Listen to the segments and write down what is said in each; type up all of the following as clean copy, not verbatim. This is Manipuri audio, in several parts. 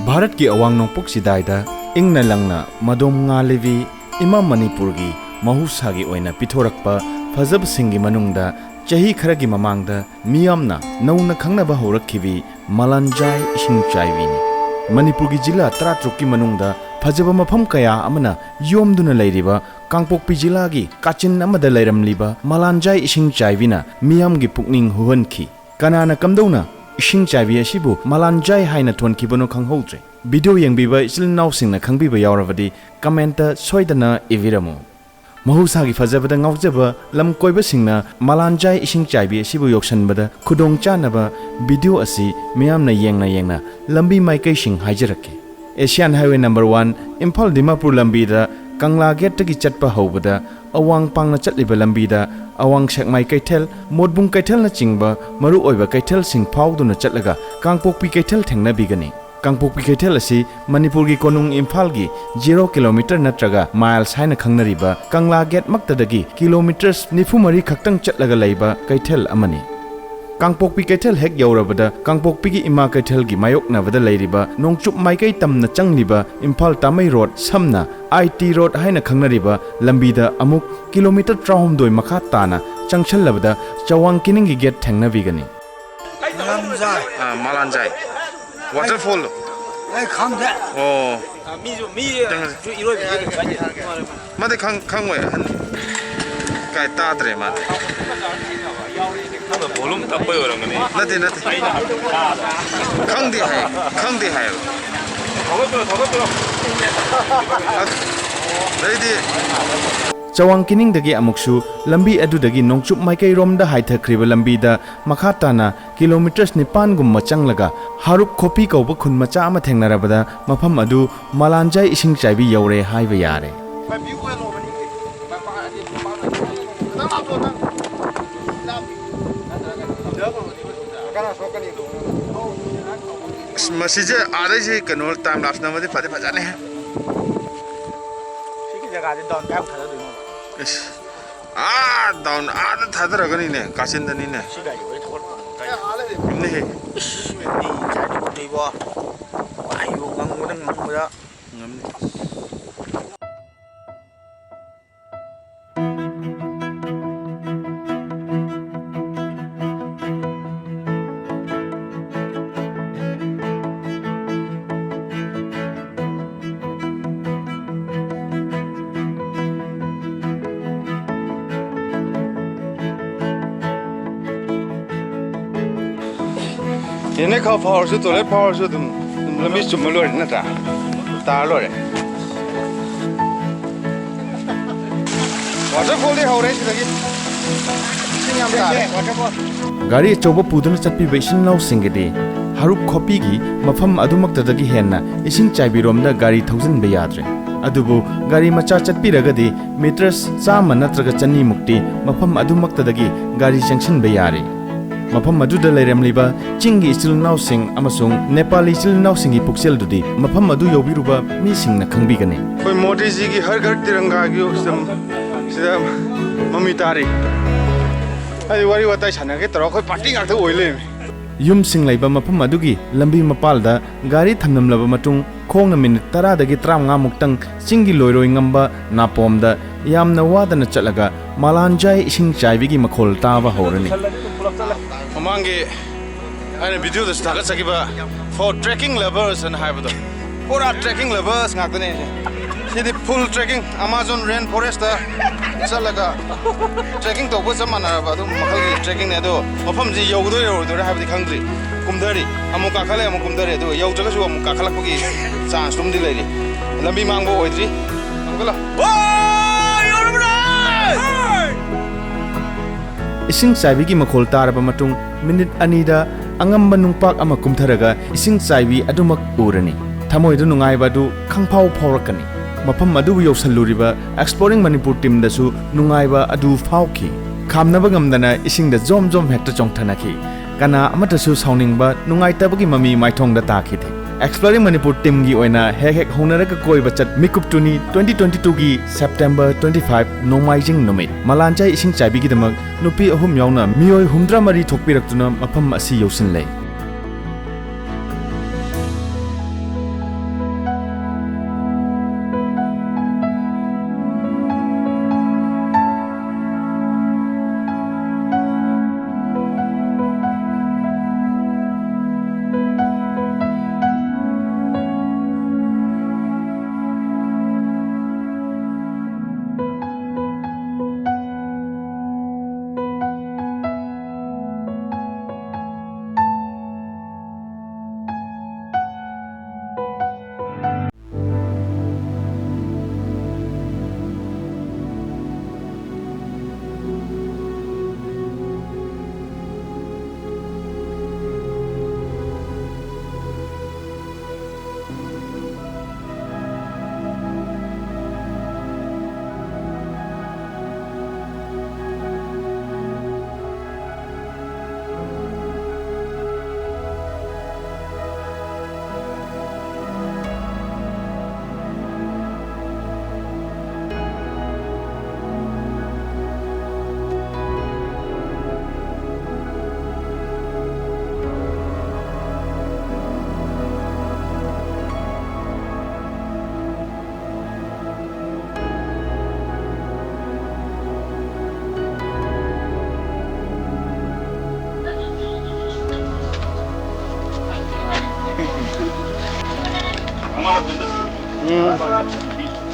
भारत की अवांग नोंपोक सिदाइदा इंगना लंगना मदोम ngalevi इमा मणिपुर की महुसागी ओइना पिथोरकपा फजब सिंगी मनुंगदा चही खरगी ममांगदा मियामना नौना खंगनबा होरखिबी मलांजाई इसिंग चाइवीनी मणिपुर की जिला 13 की मनुंगदा फजब मफम कया अमना योमदुना लैरिबा कांगपोकपी जिला की काचिन अमदा लैरमलिबा मलांजाई इसिंग चाइवीना मियामगी पुकनिंग हुहनखी कनाना कमदौना इसिंग चाइवी असिबु मलांजाई हाइना थोनखिबनो खंगहौद्रे वीडियो यंगबिबा इचिलनावसिंगना खंगबिबा यावरबदि कमेंट सोइदना इविरमु महुसागी फजबदा ngawjaba lam koibasingna मलांजाई इसिंग चाइवी असिबु योक्सनबदा खुदोंग चानबा वीडियो असि मियामना यंगना लंबी माइकैसिंग हाइजरके Asian highway number 1 Imphal Dimapur लंबीदा कंगला गेट की चटपा हौबदा अवांग पांगना चटलिबा लंबीदा अवांग सेकमाई कैथेल मोदबुंग कैथेल न चिंगबा मरु ओइबा कैथेल सिंग फाउदुना चटलगा कांगपोकपी कैथेल थेंगना बिगनी कांगपोकपी कैथेल असि मणिपुर की कोनुंग इम्फाल की 0 किलोमीटर नत्रगा माइल्स हाइना खंगनरिबा कंगला गेट मक्तदगी किलोमीटर्स 94 खक्तंग चटलगा लैबा कैथेल अमनी कांगपोकपी कैथेल हेक यौरबदा कांगपोकपी की इमा कैथेल की मायोकनाबदा लैरिबा नोंगचुप माइकै तमना चंगलिबा इम्फाल तामै रोड समना IT रोड हाइना खंगनरिबा लंबीदा अमुक किलोमीटर 3 मखा ताना चंगछलबदा चवांग किनिंगी gate थेंगना बिगनी Malanzai waterfall ai khang de mi ju iroi ma de khang wei han kai ta dre ma volume tappai orangani nate khang de hai ready चवांग किनिंग दगी अमुक्सु लंबी अदुदगी नोंगचुप माइकै रोमदा हाइथख्रिबा लंबीदा मखा ताना किलोमीटर्स 9 गुम चंगलगा हारुप खोपी कौब खुन मचा अमा थेंगनरबदा मफम अदु मलांजाई इसिंग चाइबी यौरे हाइबा यारे मसीजे आरे जे कनो टाइम लैप्स नमदे फदे फजाने है जगह से डाउन टाइम खड़ा दोनो डाउन थादरगनी ने कासिनदनी ने सिगा यो थोर ने हे नि जानि देबो आयो गंगोदन मंगबा ngамni Ini kau power su toilet power su tum lebih cuma lor ni ta, tar lor. Waterfall ni hau sih lagi. Sini am tar. गाड़ी चौबा पुदन चटपी बैसिन लाउ सिंगदे हारुप खोपी की मफम अदुमक्तदगी हेन्ना इसिंग चाइबिरोमदा गाड़ी थौजन बे याद्रे अदुबु गाड़ी मचा चटपीरगदि मीटर्स 100 नत्रगा चन्नी मुक्ति मफम अदुमक्तदगी गाड़ी जंक्शन बे यारे मफम अदुदा लैरमलिबा चिंगी इचिल नाउसिंग अमसुंग नेपाली इचिल नाउसिंगी पुक्सेल दुदी मफम अदु योबिरुबा मीसिंगना खंगबिगने कोई मोदी जी की हर घर तिरंगा की सिदा मम्मी तारी आई वारी वताई छाना के तरह कोई पार्टी गाते ओइले युम सिंग लैबा मफम अदुगी लंबी मपालदा गाड़ी थमनमलबा मतुंग खोंगना मिनिट 10 दगी 35 मुक्तंग चिंगी लोइरोइ ngamba नापोमदा यामना वादना चलगा मलांजाई इसिंग चाइबिगी मखोल ताबा होरनी ममांगे आने वीडियो दस थागत सकिबा फॉर ट्रैकिंग लवर्स एंड हाइबदो पूरा ट्रैकिंग लवर्स ngakne सिदि full trekking Amazon rain forest चलगा ट्रैकिंग तोबो जमानाबा दु मखल ट्रैकिंग ने दो मफम जी यौदो हाइबदि खंग्रि कुमदरी अमु काखले अमु कुमदरी दो यौजगसु अमु काखलपगी चांस तुमदि लैरि लंबी मांगबो ओइद्रि अंगला ओ योरबरा इसिंग चाइबी मखोल तारबा मतुंग मिनिट अनीदा अंगम्बा नुंगपाक अमा कुमथरगा इसिंग चाइबी अदुमक उरनी थमोइदु नुंगाइबादु खंगफाव फावरकनी मफम अदु यौसल्लुरिबा एक्सप्लोरिंग मणिपुर टीम दसु नुंगाइबा अदु फावखी खामनबा गमदना इसिंगदा जोम जोम हेक्टर चोंगथनखी कना अमतसु साउनिंगबा नुंगाइतबगी ममी माइथोंगदा ताखिथे एक्सप्लोरिंग मणिपुर टीम की ओइना हेक होनरगा कोइबा चट मिकुपटुनी 2022 की सेप्टेम्बर 25 नोमाइजिंग नुमित मलांजाई इसिंग चाइबी गिदमक नुपी अहुम यावना मियोय 103 थोकपिरक्तुना मफम असि यौसिनले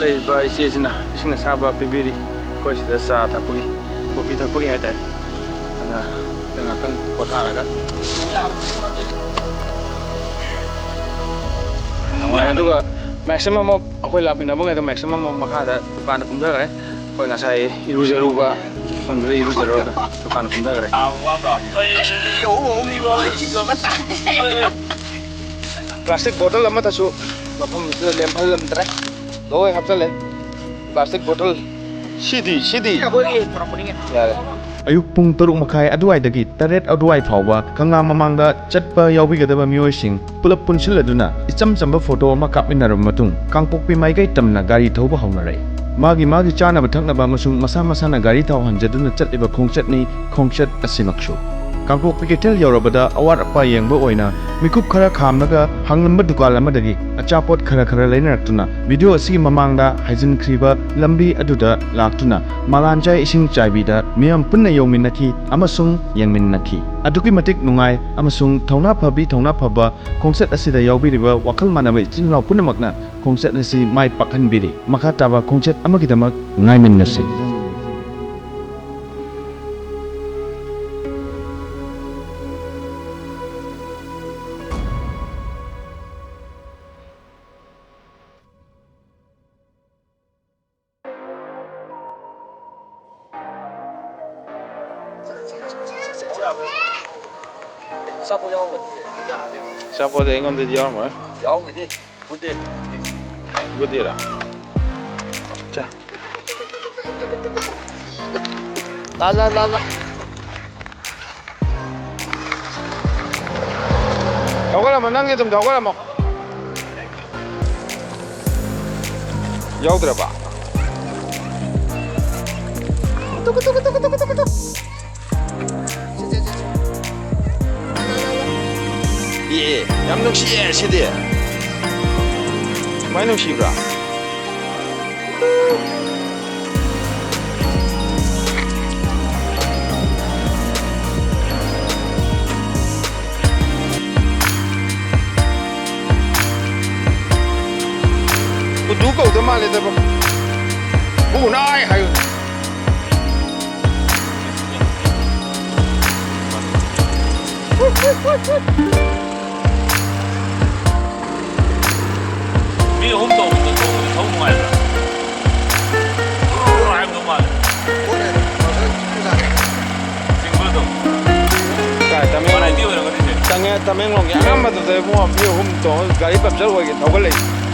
ꯂꯩꯔꯤꯕ ꯏꯆꯦꯁꯤꯅ ꯏꯁꯤꯡ ꯑꯁꯥꯕ ꯄꯤꯕꯤꯔꯤ ꯑꯩꯈꯣꯏ ꯁꯤꯗ ꯆꯥ ꯊꯛꯄꯒꯤ ꯀꯣꯐꯤ ꯊꯛꯄꯒꯤ ꯍꯥꯏꯇꯥꯔꯦ ꯑꯗꯨꯅ ꯉꯥꯛꯇꯪ ꯄꯣꯊꯥꯔꯒ ꯑꯗꯨꯒ ꯃꯦꯛꯁꯤꯃꯝ ꯑꯣꯐ ꯑꯩꯈꯣꯏ ꯂꯥꯛꯃꯤꯟꯅꯕꯉꯩꯗ ꯃꯦꯛꯁꯤꯃꯝ ꯑꯣꯐ ꯃꯈꯥꯗ ꯗꯨꯀꯥꯟꯗ ꯀꯨꯝꯊꯈ꯭ꯔꯦ ꯑꯩꯈꯣꯏ ꯉꯁꯥꯏ ꯏꯔꯨꯖꯔꯨꯕ ꯃꯐꯝꯗꯨꯗ ꯏꯔꯨꯖꯔꯨꯔꯒ ꯗꯨꯀꯥꯟꯗ ꯀꯨꯝꯊꯈ꯭ꯔꯦ ꯄ꯭ꯂꯥꯁꯇꯤꯛ ꯕꯣꯇꯜ ꯑꯃꯗꯁꯨ ꯃꯐꯝꯗꯨꯗ ꯂꯦꯝꯍꯜꯂꯝꯗ꯭ꯔꯦ ꯂꯣꯏ ꯍꯥꯞꯆꯜꯂꯦ ꯄ꯭ꯂꯥꯁꯇꯤꯛ ꯕꯣꯇꯜ ꯁꯤꯗꯤ ꯌꯥꯔꯦ ꯑꯌꯨꯛ ꯄꯨꯡ 6:30 ꯑꯗꯨꯋꯥꯏꯗꯒꯤ 8 ꯑꯗꯨꯋꯥꯏ ꯐꯥꯎꯕ ꯀꯪꯂꯥ ꯃꯃꯥꯡꯗ ꯆꯠꯄ ꯌꯥꯎꯕꯤꯒꯗꯕ ꯃꯤꯑꯣꯏꯁꯤꯡ ꯄꯨꯂꯞ ꯄꯨꯟꯁꯤꯜꯂꯗꯨꯅ ꯏꯆꯝ ꯆꯝꯕ ꯐꯣꯇꯣ ꯑꯃ ꯀꯥꯞꯃꯤꯟꯅꯔꯕ ꯃꯇꯨꯡ ꯀꯥꯡꯄꯣꯛꯄꯤ ꯃꯥꯏꯀꯩ ꯇꯝꯅ ꯒꯥꯔꯤ ꯊꯧꯕ ꯍꯧꯅꯔꯛꯏ ꯃꯥꯒꯤ ꯆꯥꯅꯕ ꯊꯛꯅꯕ ꯑꯃꯁꯨꯡ ꯃꯁꯥ ꯃꯁꯥꯅ ꯒꯥꯔꯤ ꯊꯥꯎ ꯍꯥꯟꯖꯗꯨꯅ ꯆꯠꯂꯤꯕ ꯈꯣꯡꯆꯠꯅꯤ ꯈꯣꯡꯆꯠ ꯑꯁꯤꯃꯛꯁꯨ ꯀꯥꯡꯄꯣꯛꯄꯤ ꯀꯩꯊꯦꯜ ꯌꯧꯔꯕꯗ ꯑꯋꯥꯠ ꯑꯄꯥ ꯌꯦꯡꯕ ꯑꯣꯏꯅ ꯃꯤꯀꯨꯞ ꯈꯔ ꯈꯥꯝꯂꯒ ꯍꯥꯡꯂꯝꯕ ꯗꯨꯀꯥꯟ ꯑꯃꯗꯒꯤ ꯑꯆꯥꯄꯣꯠ ꯈꯔ ꯂꯩꯅꯔꯛꯇꯨꯅ ꯚꯤꯗꯤꯑꯣ ꯑꯁꯤꯒꯤ ꯃꯃꯥꯡꯗ ꯍꯥꯏꯖꯤꯟꯈ꯭ꯔꯤꯕ ꯂꯝꯕꯤ ꯑꯗꯨꯗ ꯂꯥꯛꯇꯨꯅ ꯃꯥꯂꯥꯟꯖꯥꯏ ꯏꯁꯤꯡ ꯆꯥꯏꯕꯤꯗ ꯃꯤꯌꯥꯝ ꯄꯨꯟꯅ ꯌꯧꯃꯤꯟꯅꯈꯤ ꯑꯃꯁꯨꯡ ꯌꯦꯡꯃꯤꯟꯅꯈꯤ ꯑꯗꯨꯛꯀꯤ ꯃꯇꯤꯛ ꯅꯨꯡꯉꯥꯏ ꯑꯃꯁꯨꯡ ꯊꯧꯅꯥ ꯐꯕ ꯈꯣꯡꯆꯠ ꯑꯁꯤꯗ ꯌꯥꯎꯕꯤꯔꯤꯕ ꯋꯥꯈꯜ ꯃꯥꯟꯅꯕ ꯏꯆꯤꯜ ꯏꯅꯥꯎ ꯄꯨꯝꯅꯃꯛꯅ ꯈꯣꯡꯆꯠ ꯑꯁꯤ ꯃꯥꯏ ꯄꯥꯛꯍꯟꯕꯤꯔꯤ ꯃꯈꯥ ꯇꯥꯕ ꯈꯣꯡꯆꯠ ꯑꯃꯒꯤꯗꯃꯛ ꯉꯥꯏꯃꯤꯟꯅꯁꯤ ꯑꯆꯥꯄꯣꯠ ꯑꯩꯉꯣꯟꯗꯗꯤ ꯌꯥꯎꯔꯝꯃꯣꯏ ꯌꯥꯎꯒꯗꯤ ꯕꯨꯗꯤ ꯕꯨꯗꯤꯔꯥ ꯆꯥ ꯂꯥ ꯍꯧꯒꯠꯂꯝꯃꯣ ꯅꯪꯒꯤ ꯑꯗꯨꯝ ꯍꯧꯒꯠꯂꯝꯃꯣ ꯌꯥꯎꯗ꯭ꯔꯕ 예, ꯌꯥꯝ ꯅꯨꯡꯁꯤꯌꯦ ꯁꯤꯗꯤ ꯁꯨꯃꯥꯏ ꯅꯨꯡꯁꯤꯕ꯭ꯔꯥ ꯎꯗꯨ ꯀꯧꯗ ꯃꯥꯜꯂꯦꯗꯕ ꯎꯅꯥꯏ ꯍꯥꯏꯌꯨꯅꯦ ꯃꯤ ꯑꯍꯨꯝ ꯇꯧꯕꯗ ꯊꯧꯕꯗꯤ ꯊꯧ ꯅꯨꯡꯉꯥꯏꯕ꯭ꯔꯥ? ꯍꯥꯏꯕꯗꯧ ꯃꯥꯜꯂꯦ. ꯆꯤꯡꯕꯗꯣ. ꯋꯥꯔꯥꯏꯗꯤ ꯑꯣꯏꯔꯝꯒꯅꯤꯁꯦ. ꯇꯃꯦꯡꯂꯣꯡꯒꯤ ꯑꯉꯝꯕꯗꯨꯗ ꯃꯤ ꯑꯍꯨꯝ ꯇꯣꯡꯉꯒ ꯒꯥꯔꯤ ꯄꯝꯆꯔ ꯑꯣꯏꯒꯦ ꯊꯧꯒꯠꯂꯛꯏ.